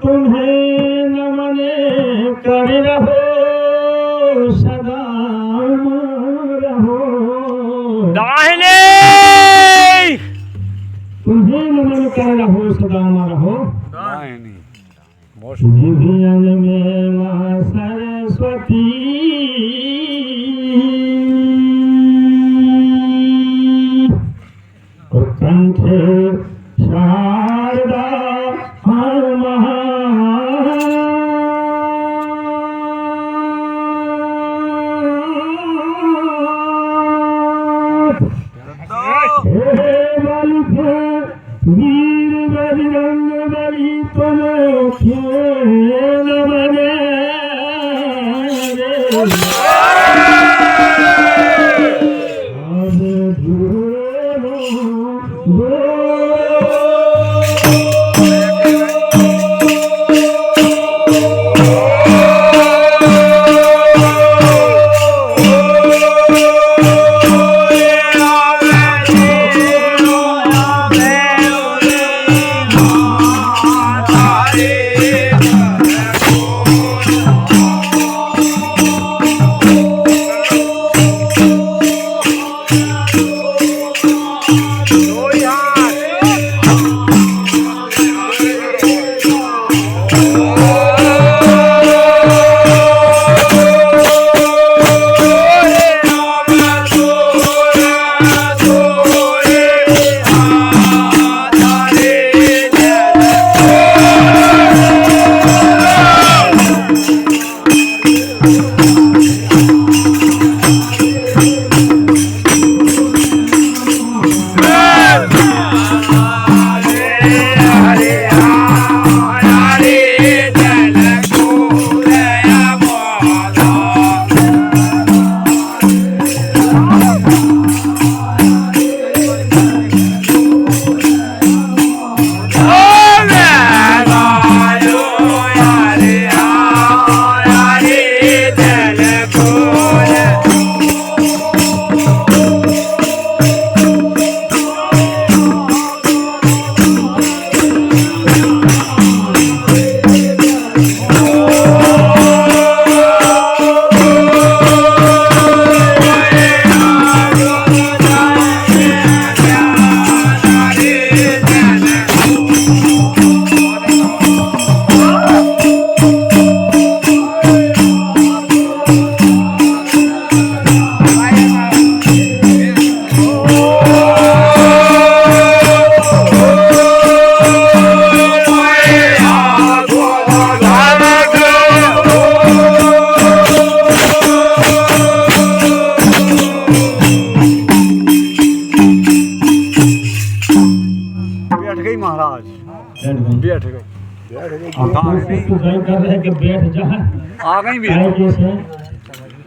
तुम्हें नमन कर रहो सदा रहो जीवन में मां सरस्वती कंठे शारदा वीर बजरंग बली तुम खेल बने आ गई भी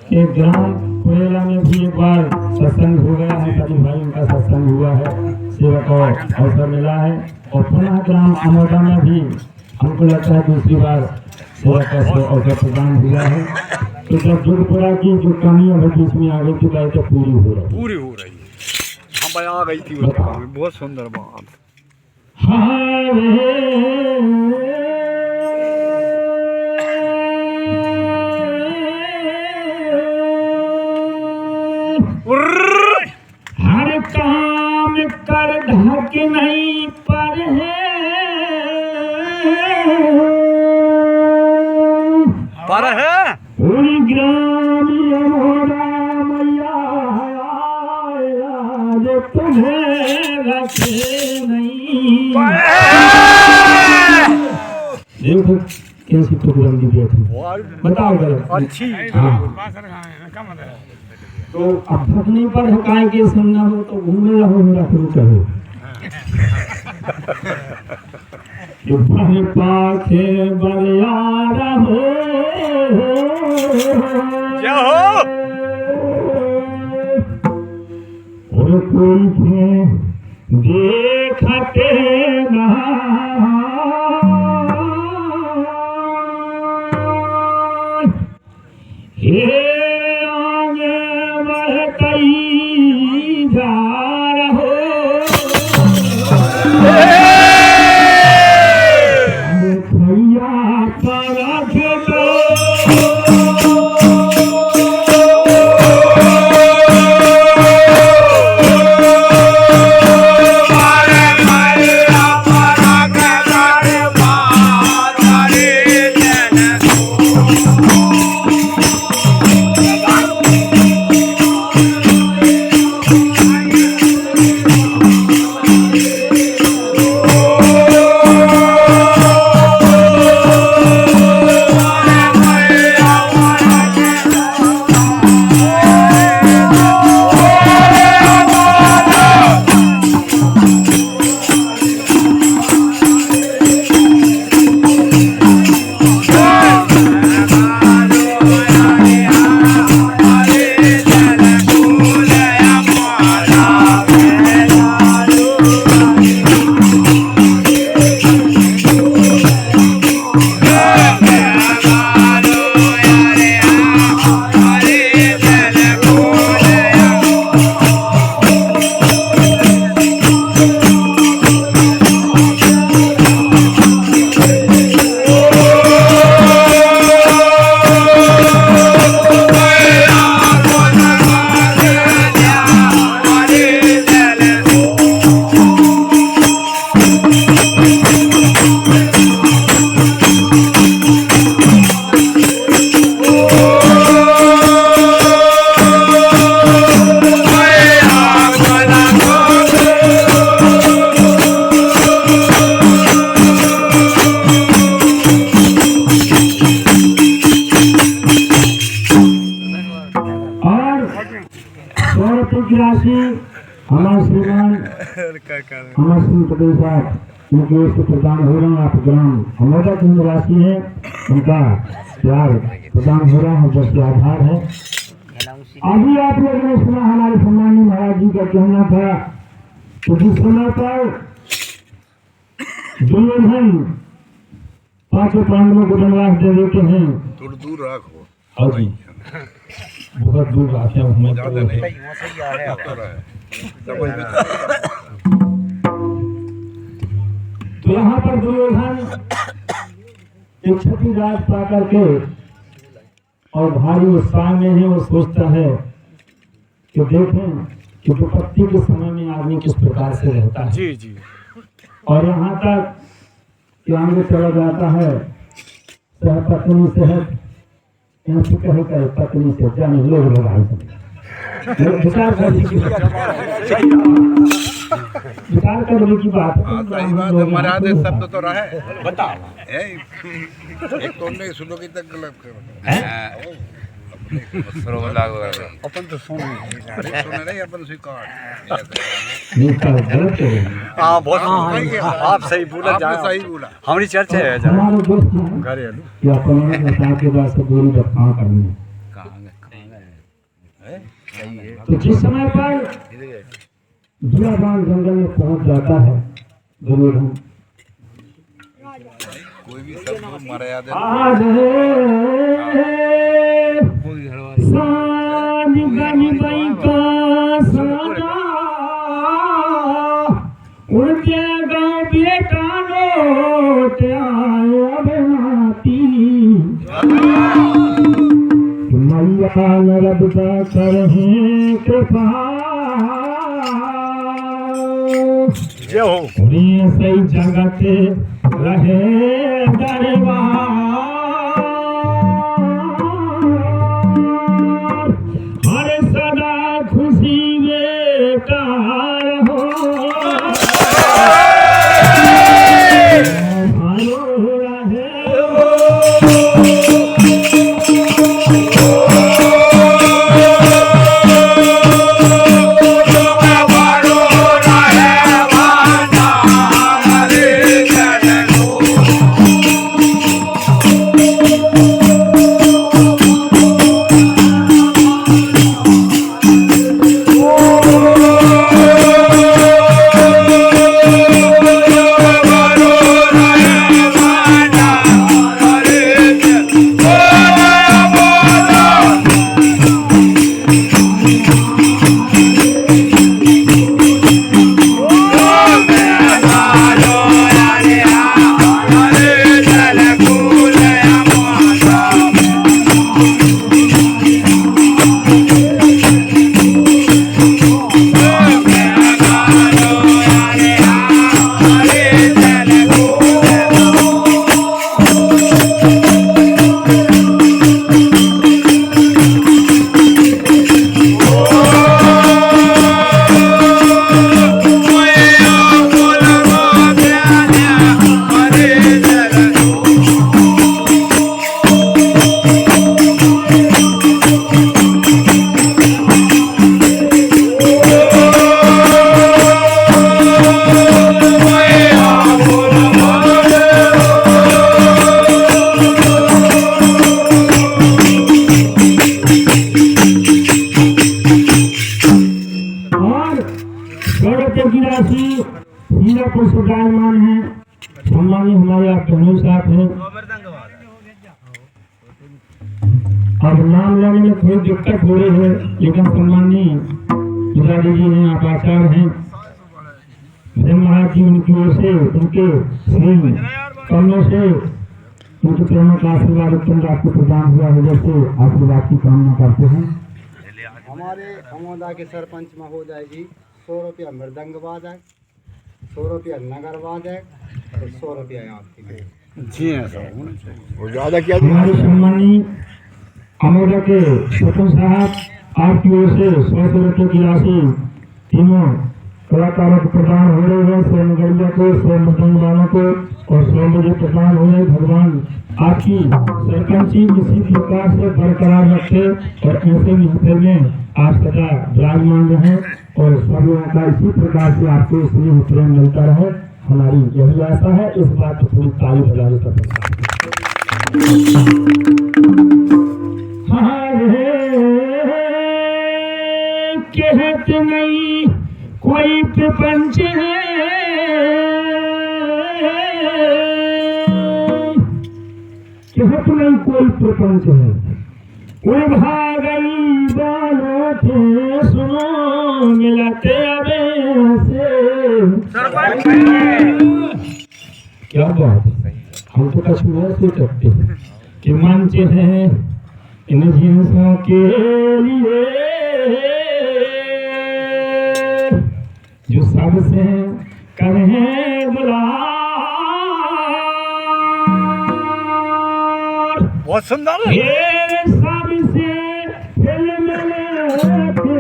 कि ग्राम पुरेला में भी एक बार सत्संग हो गया है, सभी भाई उनका सत्संग हुआ है, सेवा का अवसर मिला है और पुनः ग्राम अमोदा में भी हमको लगता है दूसरी बार सेवा का अवसर प्रदान हुआ है। तो जब जोधपुरा की जो कमी है बीच में आ गई थी तो पूरी हो रही है। हाँ भाई आ गई थी बहुत सुंदर बात। हर काम कर ढक नहीं पर है पूरी ग्राम मैया तुम्हें रखे नहीं। देखो कैसी प्रोग्राम की बताओ अच्छी। तो अब थकने पर हकाय के सुनना हो तो घूमे रहो मेरा शुरू करो पाखे बरियारा हो कोई थे देखते ना हे आगे बढ़तई जा रहो भैया तारा खेतो हमारे श्रीमान हमारे श्री प्रदेश मुकेश प्रदान हो रहा है। आप ग्राम हमारा जो निवासी है उनका प्यार प्रदान हो रहा है, बस आभार है। अभी आप लोगों ने सुना हमारे सम्मानी महाराज जी का कहना था कि जिस समय पर दुर्योधन पांचों पांडवों को वनवास दे देते हैं, थोड़ा दूर रखो बहुत दूर आते हैं हमें तो यहाँ पर दुर्योधन एक छठी रात पा करके और भारी उत्साह में है, वो सोचता है कि देखें कि विपत्ति के समय में आदमी किस प्रकार से रहता है। जी जी। और यहाँ तक कि आगे चला जाता है सहपत्नी सहत ऐसे कहकर पत्नी से जाने लोग लगाई विचार करने की बात सही बात है। मर्यादित शब्द तो रहे बताओ एक तो नहीं सुनोगी तक गलत अपन तो सुन नहीं अपन स्वीकार हाँ बहुत आप सही बोला सही बोला हमारी चर्चा है तो जिस समय पर दूराबान जंगल में पहुंच जाता है दुर्योधन कोई भी शब्द मर्यादा उनके गाँव बेटा लौट आए अबनाती मैया नरबदा करहे कृपा सही जगत रहे दरबार हर सदा खुशी बेटा हो आने में थोड़ी दिक्कत हो रही है, लेकिन सम्माननीय मुरारी जी हैं, आप आचार्य हैं, भजन महाराज जी उनकी ओर से उनके श्री कमलों से उनके प्रेम का आशीर्वाद उत्तम आपको प्रदान हुआ है, जैसे आशीर्वाद की कामना करते हैं। हमारे अमोदा के सरपंच महोदय जी 100 रुपया मृदंग वादक, 100 रुपया नगर वादक और 100 रुपया आपकी जी हाँ सर वो ज़्यादा क्या हमारे सम्मानी अमोदा के सरपंच साहब आपकी ओर से 100 रुपये की राशि तीनों कलाकारों को प्रदान हो रही है, 100 नगरिया को, 100 मृदंग वालों को और 100 मुझे प्रदान हो रहे। भगवान आपकी सरपंची इसी प्रकार से बरकरार रखे और ऐसे महफिल में आप सदा विराजमान रहें और सब लोगों का इसी प्रकार से आपको स्नेह प्रेम मिलता रहे, हमारी यही आशा है। इस बात को थोड़ी ताली बजाने का कहते नहीं कोई प्रपंच है, कहते नहीं कोई प्रपंच है, कोई भागई बालों थे सुनो मिलाते अबे से। क्या बात है, हम तो कश्मीर से करते हैं कि मंच है इन जिनसों के लिए जो सबसे करें बुला। बहुत सुंदर सबसे फिल्म बना रखे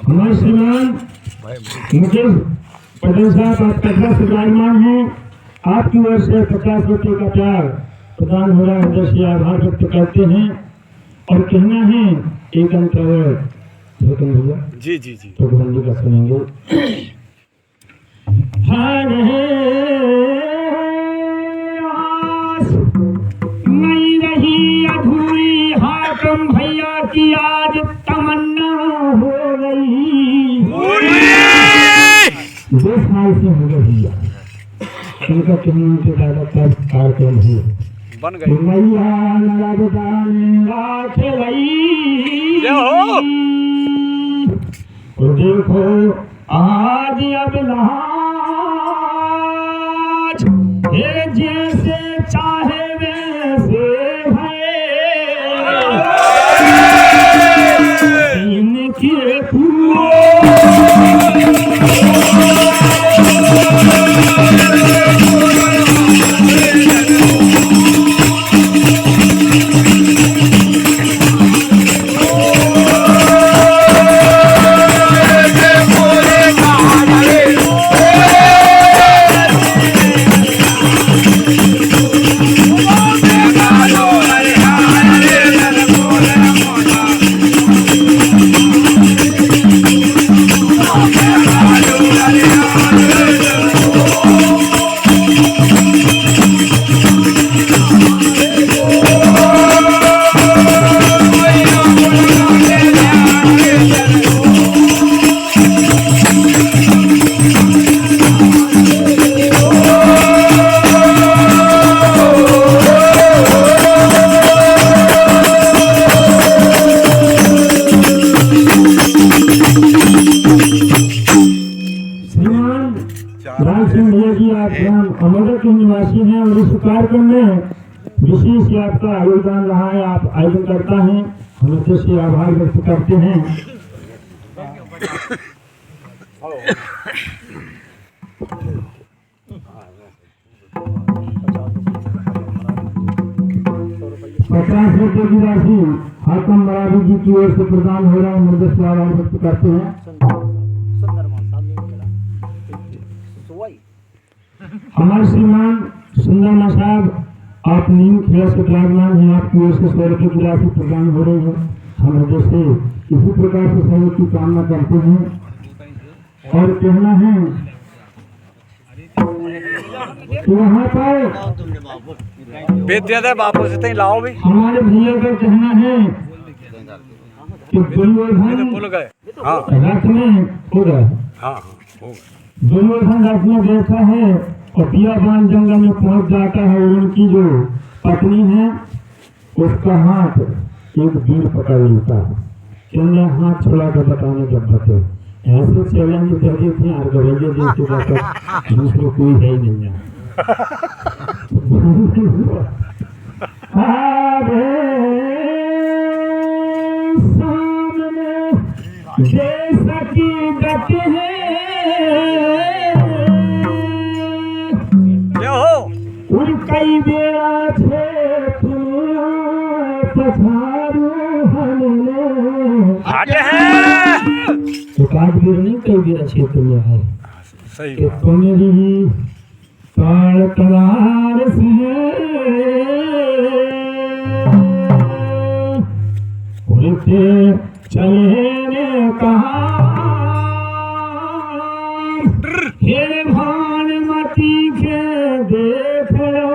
हमारे श्रीमान मुकेश पटेल साहब आप कटरा से विराजमान हैं, आपकी ओर से 50 रुपये का प्यार प्रदान हो रहा है, जैसे आभार व्यक्त करते हैं और कहना है एक अंतर भैया जी जी जी तो बंदी का सुनेंगे। हर नहीं रही अधूरी हाकम भैया की आज तमन्ना हो गई, 2 साल से हो गई भैया उनका कहने के ज्यादातर कार्यक्रम हुए बन गई मैया राख रही और देखो आज अब लाज ये जैसे चाहे वैसे है इनके के निवासी हैं और इस कार्यक्रम में विशेष आपका योगदान रहा है। आप आयोजन करता है, हम इससे आभार व्यक्त करते हैं। ₹50 की राशि हाकम बराबी जी की ओर से प्रदान हो रहा है। मुझे से आभार व्यक्त करते हैं। हमारे श्रीमान सुंदरमा साहब, आप नीम खेल से विराजमान हैं, आपकी ओर से ₹100 की राशि प्रदान हो रही है। हम हृदय से इसी प्रकार से सहयोग की कामना करते हैं और कहना है कि वहाँ पर बापू से लाओ भी हमारे भैया का कहना है कि दुर्योधन रथ में हो गया, दुर्योधन रथ में बैठा है और बियाबान जंगल में पहुंच जाता है और उनकी जो पत्नी है उसका हाथ एक भीड़ पकड़ लेता है। कहने हाथ छोड़ा कर बताने जब बचे ऐसे चैलेंज दे रही थी और गवैये जैसे बात दूसरे कोई है ही नहीं है। सामने जैसा की गति है कई बेड़ा छे पछारू हमने एकाध बेर नहीं कई बेड़ा क्षेत्र में है कि तुम्हें काल कलार से उड़ते चले ने कहा हे भानुमती के देख लो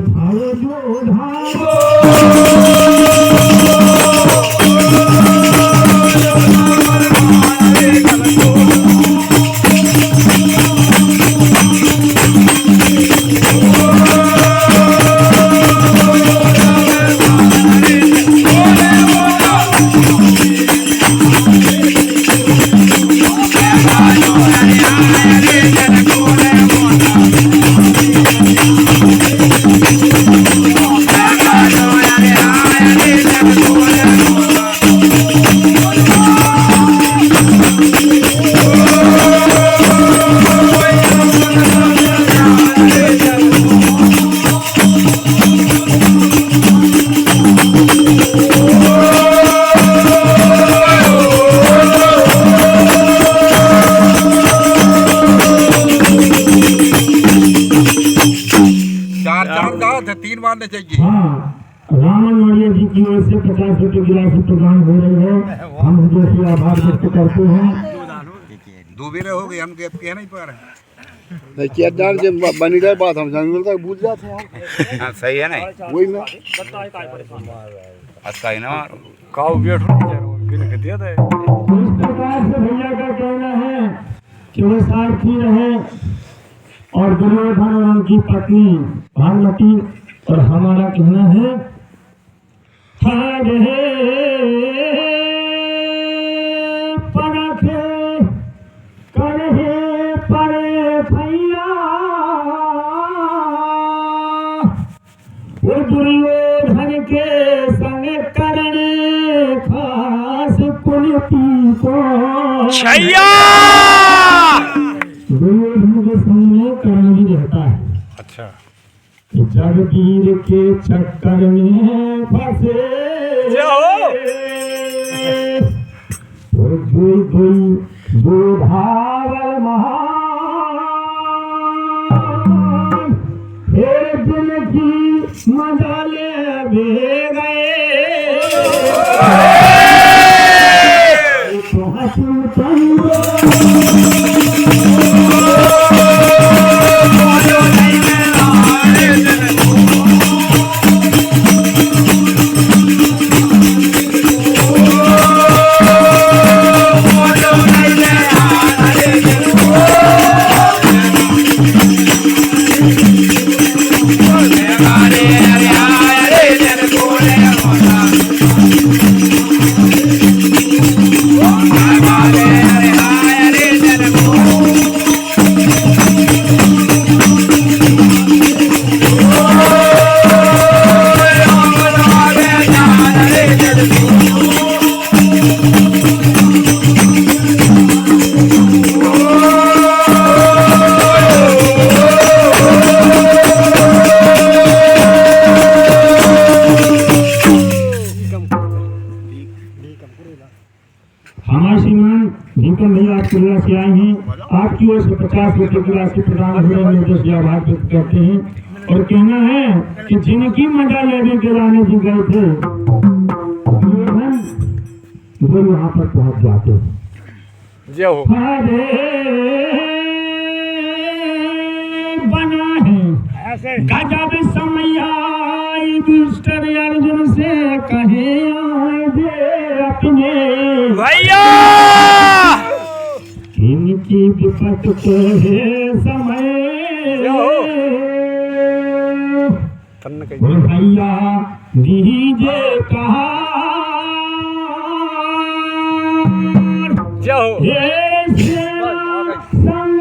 भाव जो धावो तीन मारने चाहिए। हाँ, रामन मौर्य जी की ओर से ₹50 की राशि प्रदान हो रही है। हम उनसे आभार व्यक्त करते हैं। दूबेरे हो गए, हम कह नहीं पा रहे। जब बनी रहे बात हम जंगल तक भूल जाते हैं। हाँ, सही है नहीं वही में अच्छा ही ना काऊ बैठ दिया था। इस प्रकार से भैया का कहना है कि वो सारथी रहे और दुर्योधन और उनकी पत्नी भानुमती, और हमारा कहना है परखे करहे परे भैया वो दुर्योधन के संग करने खास कुलती को दुर्योधन के संग में कर्ण भी रहता है। अच्छा, जगवीर के चक्कर में फंसे जो धावल महान फिर दिल की मजा ले गए तो हंसू अरे आपकी ओर से 50 रुपए की राशि प्रदान हो रही है, जो आभार व्यक्त करते हैं। और कहना है कि जिनकी मजा लेने के रानी जी गए थे वो यहाँ पर पहुंच जाते हैं। जय हो। अरे बना है गजब समैया दुष्टर अर्जुन से कहे आए दे अपने भैया इनकी विपत को है समय भैया दीजिए कहा जाओ संग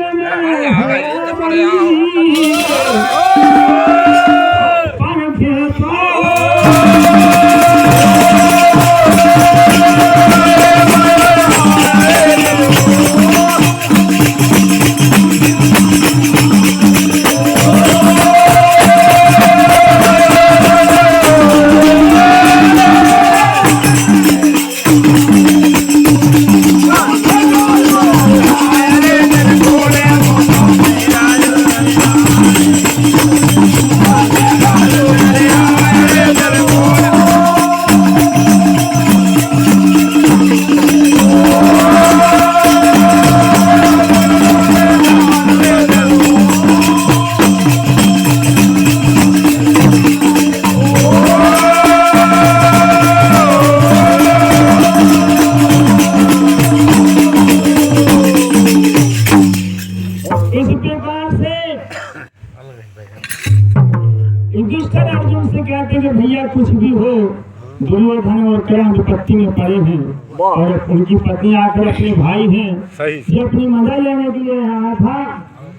में भैया कुछ भी हो दुर्योधन और कर्ण विपत्ति में पड़े हैं और उनकी पत्नी आकर अपने भाई हैं सही जो अपनी मजा लेने के लिए आया था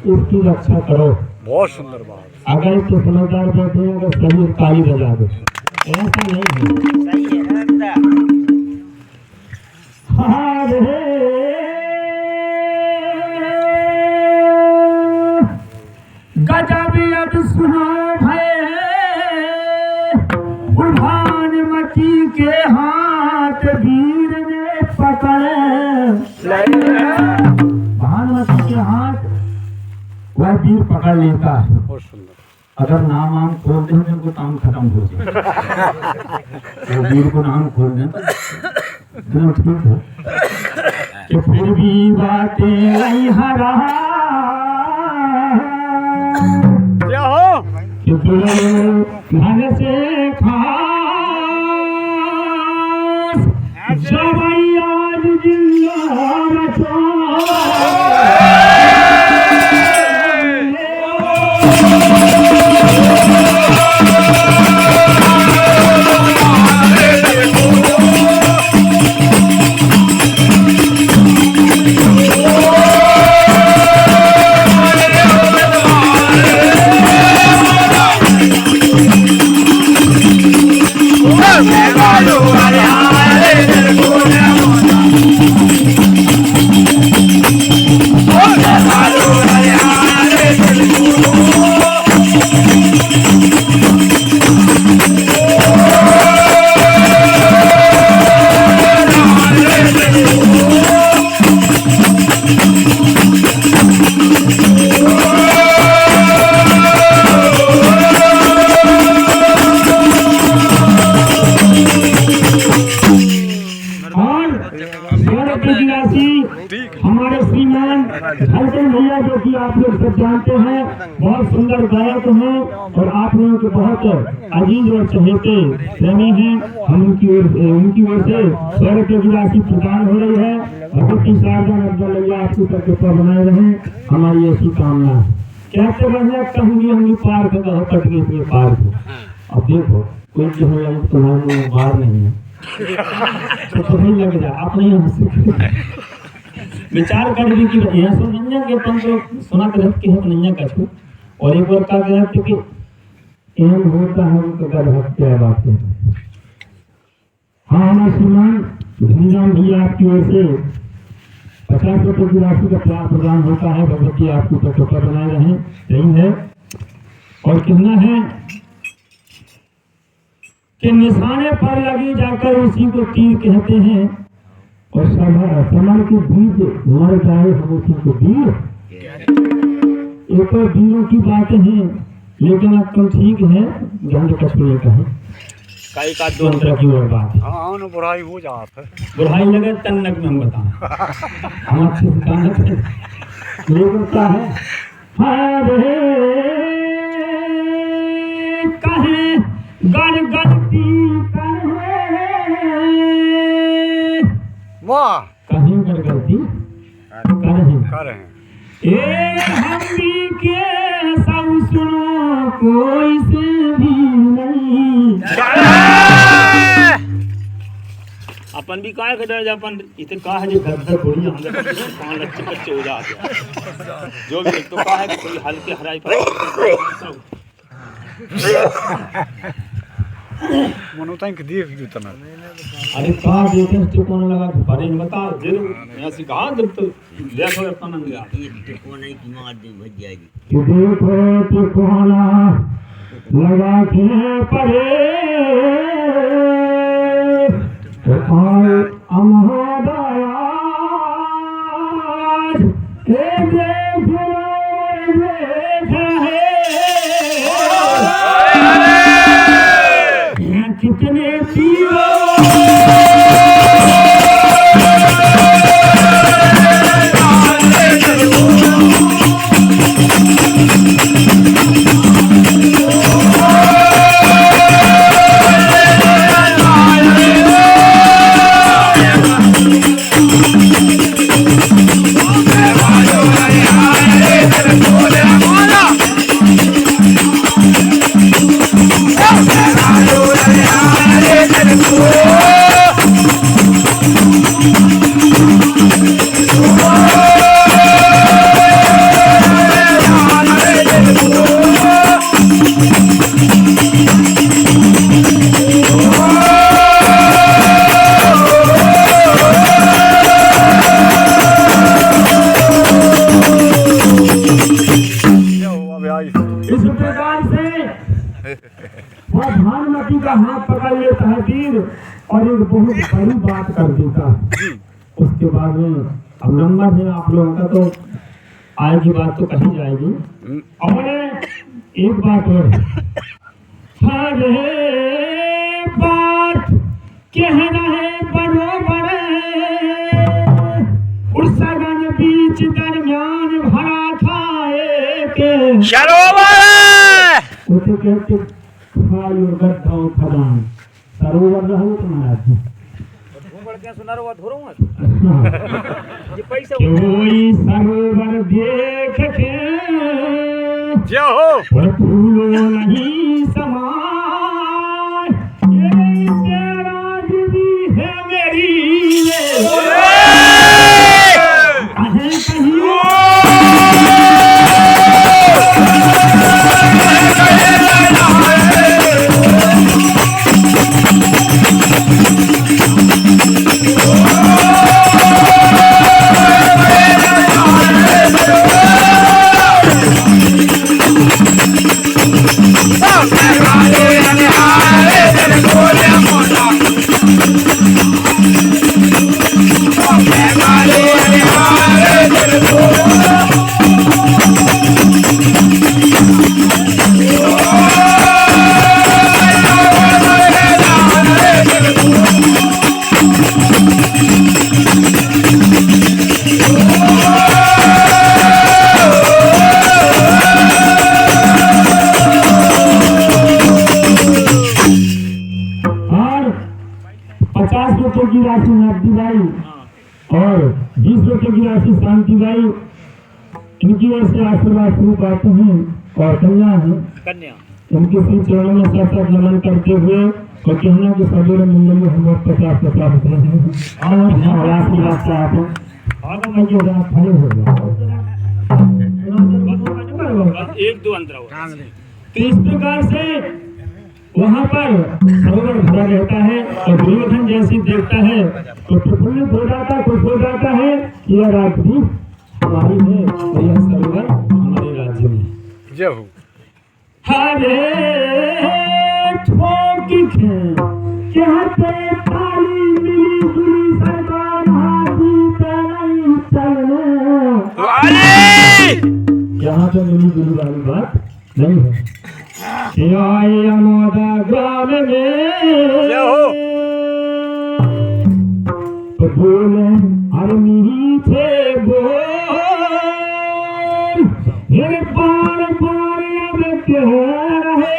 उसकी रक्षा करो। बहुत सुंदर बात। अगर तो समझदार बैठे हैं अगर सभी ताली बजा दो ऐसा नहीं है। हाँ रे गजब अब सुनो भानुमती के हाथ वीर ने पकड़े। भानुमती के हाथ वह वीर पकड़ लेता है। बहुत सुंदर। अगर नाम खोल दें तो उनको काम खत्म हो जाए। वो वीर को नाम खोल दें तो ठीक है कि फिर भी बातें नहीं हरा धन से खास आज जिंदा हमारे श्रीमान हल्के भैया जो कि आप लोग सब जानते हैं बहुत सुंदर गायक हैं और आप लोगों के बहुत अजीज और चहेते प्रेमी हैं। हम उनकी ओर से 100 रुपये की राशि प्रदान हो रही है। भगवती शारदा अब्दुल्ला आपकी कृपा बनाए रहे हमारी ऐसी कामना है। कहते बढ़िया कहूँगी हम पार्क कट गए पार्क। अब देखो कोई जो है तुम्हारे बाहर नहीं है तो नहीं लग जाए आप नहीं विचार कर दी कि यह सब नैया के अपन को सुना कर के हम नैया का छू और एक बार का गया कि एम होता है तो गद हत्या बात है। हाँ हमारे श्रीमान धनीराम भैया आपकी ओर से 50 रुपये की राशि का प्यार प्रदान होता है। भगवती आपकी कृपा बनाए रहे सही है। और कहना है कि निशाने पर लगी जाकर उसी को तीर कहते हैं और समय के बीच मर जाए हम उसी को वीर। एक तो वीरों की बातें हैं, लेकिन अब तुम ठीक है ज्ञान कश्मीर का है कई का दो अंतर की और बात है। हाँ ना बुराई हो जाता है। बुढ़ाई लगे तन्नक में हम बताएं हम अच्छे सिखाने थे, लेकिन क्या है हरे कहे गलती करे वाह कहीं गलती करे कर हैं ए हम भी के सब सुनो कोई से भी नहीं। अपन भी काहे डर जा अपन इतने का है जो घर घर बोली हम पांच बच्चे बच्चे हो जाते हैं जो भी एक तो का है कि कोई हल्के हराई पर मनोता के देख भी उतना अरे कहा देखे तो कौन लगा बारे में बता जे मैं सिखा जब तो देखो अपन अंग गया कि देखो तिकोना लगा के परे और अमहदाया ए देखो कितने पीरो इस प्रकार से वह भानुमति का हाथ पकड़ लेता है वीर और एक बहुत बड़ी बात कर देता है। उसके बाद में अब नंबर है आप लोगों का, तो आएगी बात तो कही जाएगी। और एक बात और हरे बात कहना है बरोबर उस सगन बीच दरमियान भरा था एक उसे कहते खाई और गड्ढा खदान सरोवर रहो तुम्हारा कोई सरोवर देख के जय हो और फूलो नहीं समाए ये तेरा दिली है मेरी की राशि नब्दी बाई और 20 रुपये की राशि शांति बाई, इनकी ओर से आशीर्वाद स्वरूप आते हैं और कन्या है कन्या उनके श्री चरणों में सशक्त नमन करते हुए और कहना कि सवेरे मुंडन में हम लोग 50-50 रुपये हैं और आशीर्वाद से आप खड़े हो गए एक दो अंतर हुआ। तो इस प्रकार से वहाँ पर सरोवर भरा रहता है और दुर्योधन जैसी देखता है तो प्रफुल्लित हो जाता है, खुश हो जाता है कि यह राज्य भी हमारी है और यह सरोवर हमारे राज्य में। जय हो हरे ठोक कहते थाली मिली जुली सरकार यहाँ तो मिली जुली वाली बात नहीं है। ये आए अमोदा ग्राम में तो बोले अरे मीठे बोल ये बार बार अब कह रहे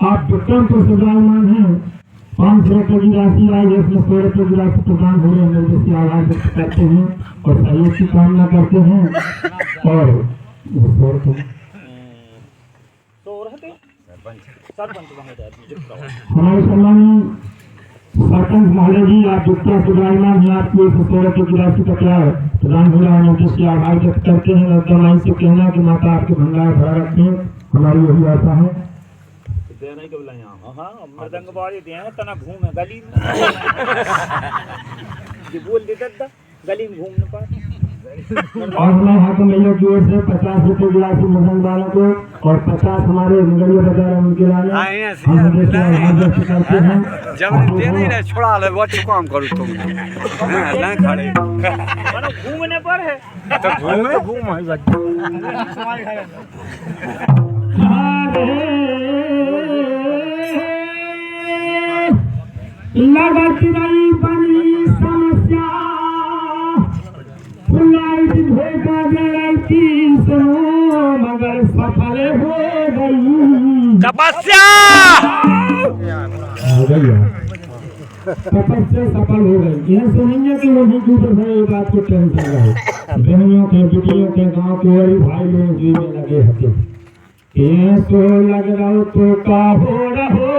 आप विक्रम को सजायमान हैं। 500 रुपये की राशि आई है, इसमें 100 रुपये की राशि प्रदान हो रहे हैं। जैसे आवाज व्यक्त करते हैं और सहयोग की कामना करते हैं और 100 रुपये हमारे सम्मानी सरपंच महोदय जी, आप विक्रम सजायमान हैं। आपको 100 रुपये की राशि का क्या प्रदान हो रहा है, जिसकी आवाज व्यक्त करते हैं और दमाई से कहना कि माता आपके भंडार भरा रखें, हमारी यही आशा है। देना ही कबला यहाँ हाँ मृदंग बाड़ी देना तना घूमे गली में ये बोल देता था गली में घूम न पाए। और मैं हाकिम भैया की ओर से 50 रुपये की राशि मृदंग वालों को और 50 हमारे मुगलिया बाजार उनके लाने हम जैसे आवाज व्यक्त करते हैं। जब दे नहीं रहे छोड़ा ले वो काम करो तुम ना खड़े घूमने पर है तो घूम लगत रही बनी समस्या धोखा गलती सुनो मगर सफल हो गई तपस्या तपस्या सफल हो गई। यह सुनेंगे कि वही दूसरे भाई बात को टेंशन रहे बहनों के बेटियों के गाँव के वही भाई लोग जी में लगे हथे तो लग रहा तो का हो रहो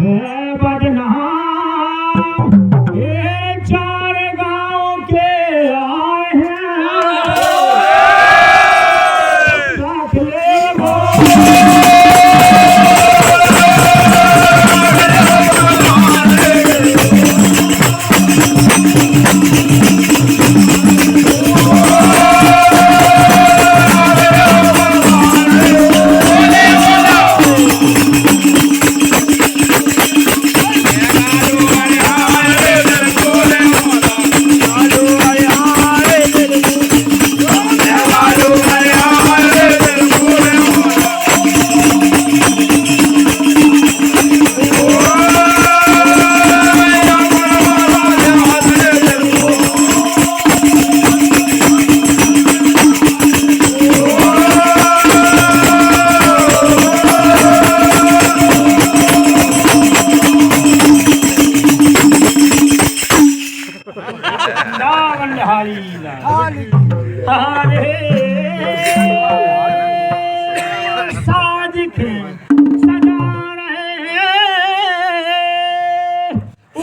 है बदनाम ये 4 गाँव के आए हैं दाखिले हो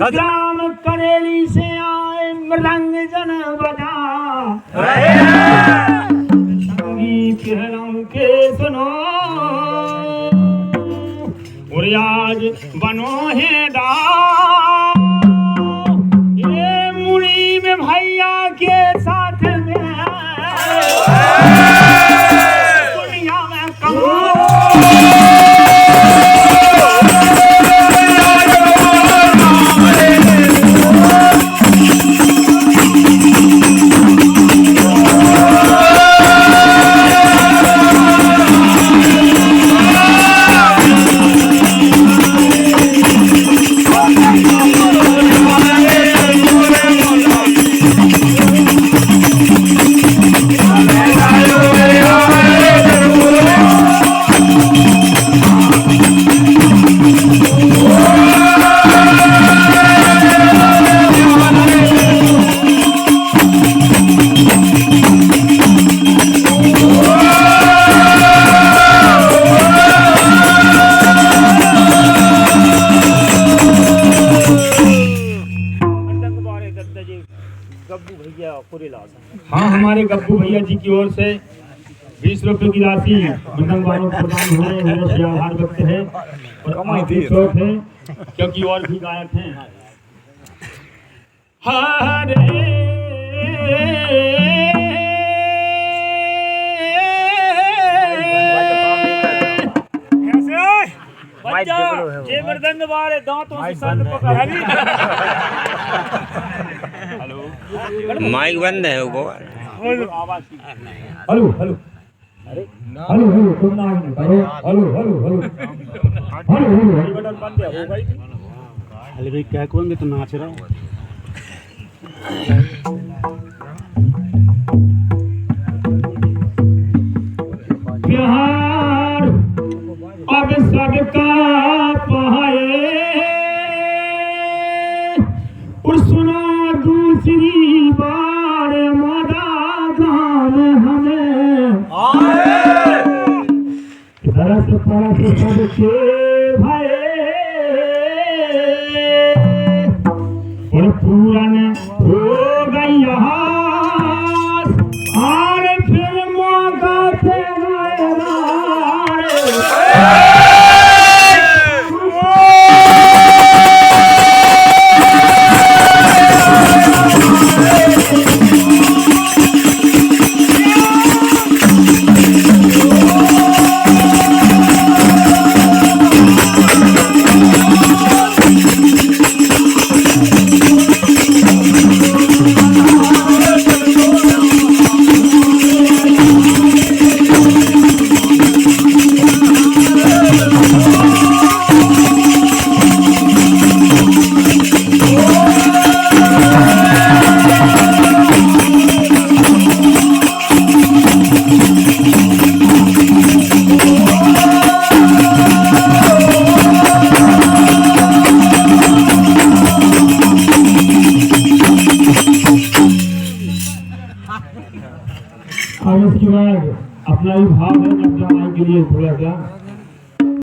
ग्राम करेली से आए मृदंग जन बजा संगीत रंग के सुनो और आज बनो है दा ये मुड़ी में भैया के साथ में दुनिया में कमाओ हाँ, हमारे गप्पू भैया जी की ओर से 20 रुपए की राशि मृदंग वालों को प्रदान हो रहे हैं। से आभार व्यक्त है और आपकी चौथ है क्योंकि और भी गायक हैं। ये मृदंग वाले दांतों से सर पकड़ हेलो माइक बंद है वो आवाज हेलो हेलो हेलो हेलो तुम ना hello hello hello hello hello hello button बंद है वो भाई अरे भाई क्या कौन तो नाच रहा हूँ। बिहार अब सबका पाए और सुना दूसरी बार मदा गान हमें तरस तरस सबके भाई और पूरन हो गई और फिर मौका और उसके बाद अपना भी भाव है जब जमाई के लिए थोड़ा सा